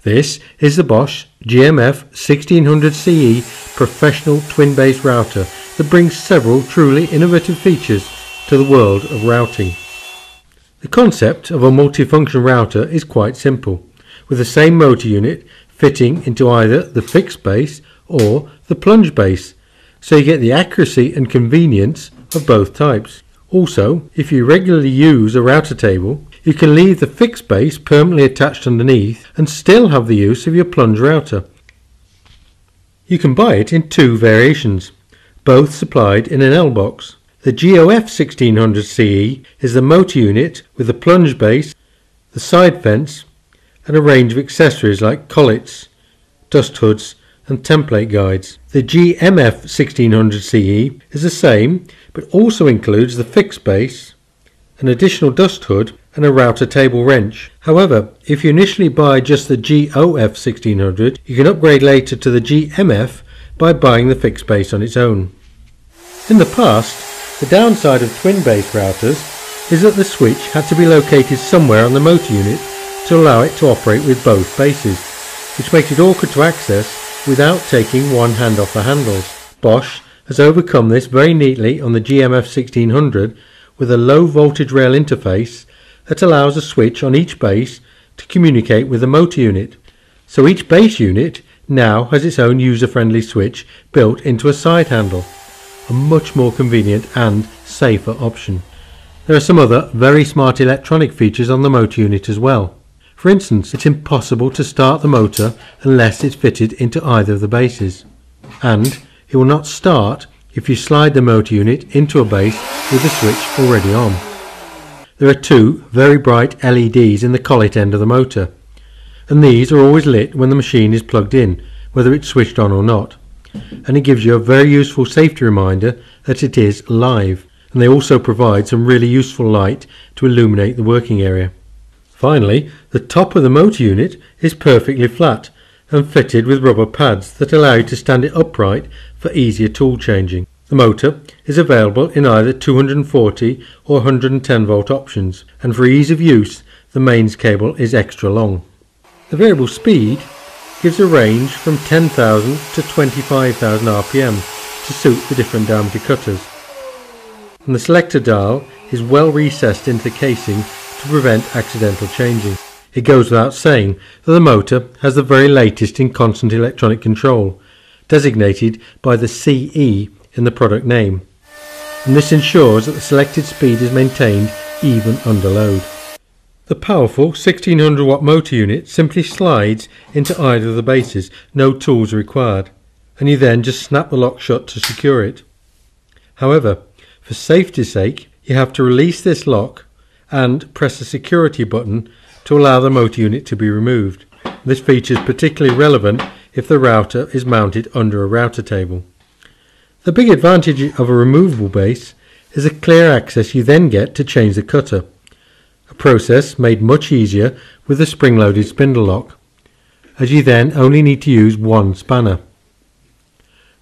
This is the Bosch GMF 1600 CE professional twin-base router that brings several truly innovative features to the world of routing. The concept of a multifunction router is quite simple, with the same motor unit fitting into either the fixed base or the plunge base, so you get the accuracy and convenience of both types. Also, if you regularly use a router table, you can leave the fixed base permanently attached underneath and still have the use of your plunge router. You can buy it in two variations, both supplied in an L box. The GMF 1600 CE is the motor unit with the plunge base, the side fence and a range of accessories like collets, dust hoods and template guides. The GMF 1600 CE is the same but also includes the fixed base, an additional dust hood and a router table wrench. However, if you initially buy just the GOF 1600, you can upgrade later to the GMF by buying the fixed base on its own. In the past, the downside of twin base routers is that the switch had to be located somewhere on the motor unit to allow it to operate with both bases, which makes it awkward to access without taking one hand off the handles. Bosch has overcome this very neatly on the GMF 1600 with a low voltage rail interface that allows a switch on each base to communicate with the motor unit. So each base unit now has its own user-friendly switch built into a side handle, a much more convenient and safer option. There are some other very smart electronic features on the motor unit as well. For instance, it's impossible to start the motor unless it's fitted into either of the bases, and it will not start if you slide the motor unit into a base with the switch already on. There are two very bright LEDs in the collet end of the motor, and these are always lit when the machine is plugged in, whether it's switched on or not, and it gives you a very useful safety reminder that it is live, and they also provide some really useful light to illuminate the working area. Finally, the top of the motor unit is perfectly flat and fitted with rubber pads that allow you to stand it upright for easier tool changing. The motor is available in either 240 or 110 volt options, and for ease of use the mains cable is extra long. The variable speed gives a range from 10,000 to 25,000 RPM to suit the different diameter cutters, and the selector dial is well recessed into the casing to prevent accidental changing. It goes without saying that the motor has the very latest in constant electronic control, designated by the CE in the product name, and this ensures that the selected speed is maintained even under load. The powerful 1600 watt motor unit simply slides into either of the bases, no tools are required, and you then just snap the lock shut to secure it. However, for safety's sake, you have to release this lock and press the security button to allow the motor unit to be removed. This feature is particularly relevant if the router is mounted under a router table. The big advantage of a removable base is the clear access you then get to change the cutter, a process made much easier with the spring-loaded spindle lock, as you then only need to use one spanner.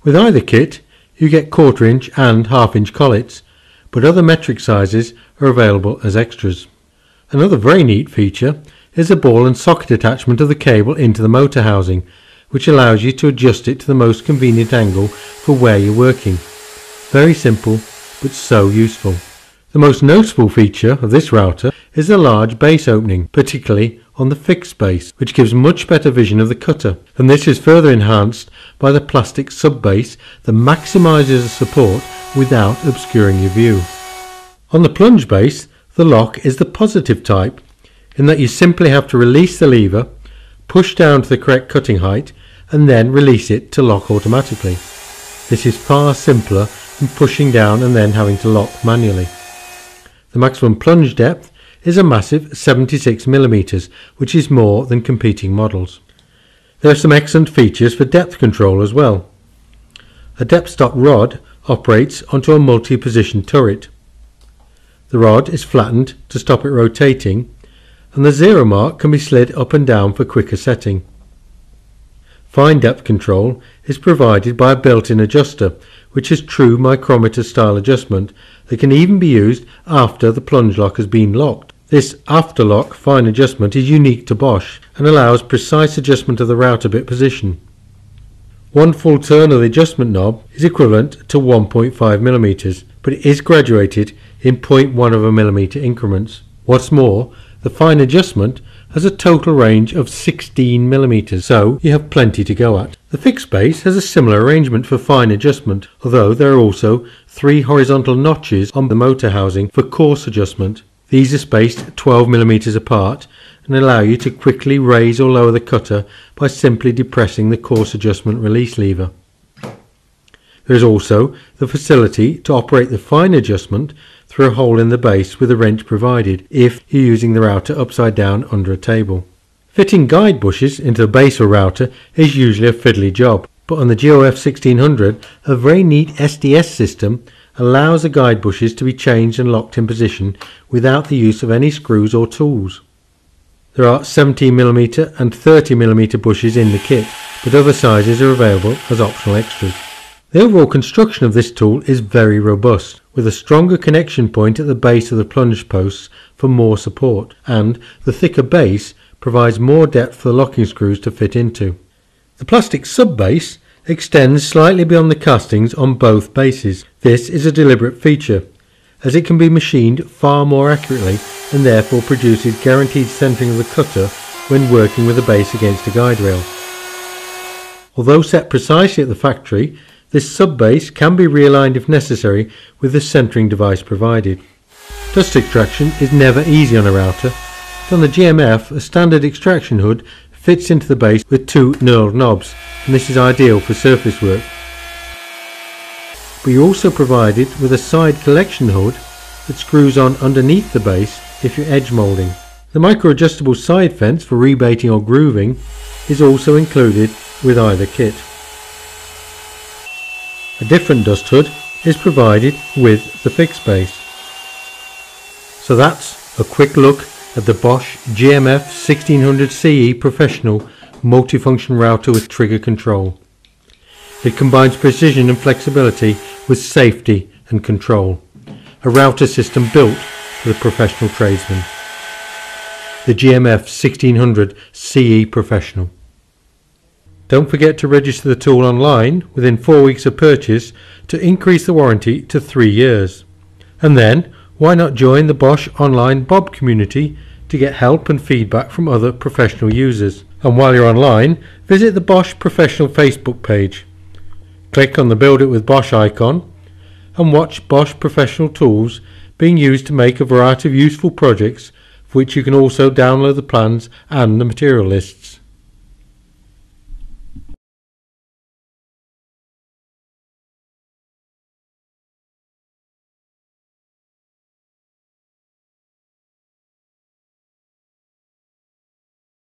With either kit you get 1/4 inch and 1/2 inch collets, but other metric sizes are available as extras. Another very neat feature is the ball and socket attachment of the cable into the motor housing, which allows you to adjust it to the most convenient angle for where you're working. Very simple, but so useful. The most noticeable feature of this router is the large base opening, particularly on the fixed base, which gives much better vision of the cutter, and this is further enhanced by the plastic sub-base that maximises the support without obscuring your view. On the plunge base, the lock is the positive type, in that you simply have to release the lever, push down to the correct cutting height, and then release it to lock automatically. This is far simpler than pushing down and then having to lock manually. The maximum plunge depth is a massive 76 mm, which is more than competing models. There are some excellent features for depth control as well. A depth stop rod operates onto a multi-position turret. The rod is flattened to stop it rotating, and the zero mark can be slid up and down for quicker setting. Fine depth control is provided by a built-in adjuster, which is true micrometer style adjustment that can even be used after the plunge lock has been locked. This afterlock fine adjustment is unique to Bosch and allows precise adjustment of the router bit position. One full turn of the adjustment knob is equivalent to 1.5 mm, but it is graduated in 0.1 mm increments. What's more, the fine adjustment has a total range of 16 mm, so you have plenty to go at. The fixed base has a similar arrangement for fine adjustment, although there are also 3 horizontal notches on the motor housing for coarse adjustment. These are spaced 12 mm apart and allow you to quickly raise or lower the cutter by simply depressing the coarse adjustment release lever. There is also the facility to operate the fine adjustment through a hole in the base with a wrench provided if you're using the router upside down under a table. Fitting guide bushes into the base of a router is usually a fiddly job, but on the GMF 1600 a very neat SDS system allows the guide bushes to be changed and locked in position without the use of any screws or tools. There are 17mm and 30mm bushes in the kit, but other sizes are available as optional extras. The overall construction of this tool is very robust, with a stronger connection point at the base of the plunge posts for more support, and the thicker base provides more depth for the locking screws to fit into. The plastic sub-base extends slightly beyond the castings on both bases. This is a deliberate feature, as it can be machined far more accurately and therefore produces guaranteed centering of the cutter when working with the base against a guide rail. Although set precisely at the factory, this sub-base can be realigned if necessary with the centering device provided. Dust extraction is never easy on a router, but on the GMF a standard extraction hood fits into the base with 2 knurled knobs, and this is ideal for surface work. But you're also provided with a side collection hood that screws on underneath the base if you're edge moulding. The micro adjustable side fence for rebating or grooving is also included with either kit. A different dust hood is provided with the fixed base. So that's a quick look at the Bosch GMF 1600 CE Professional multifunction router with trigger control. It combines precision and flexibility with safety and control. A router system built for the professional tradesman. The GMF 1600 CE Professional. Don't forget to register the tool online within 4 weeks of purchase to increase the warranty to 3 years. And then, why not join the Bosch Online Bob community to get help and feedback from other professional users. And while you're online, visit the Bosch Professional Facebook page. Click on the Build It with Bosch icon and watch Bosch Professional tools being used to make a variety of useful projects, for which you can also download the plans and the material lists.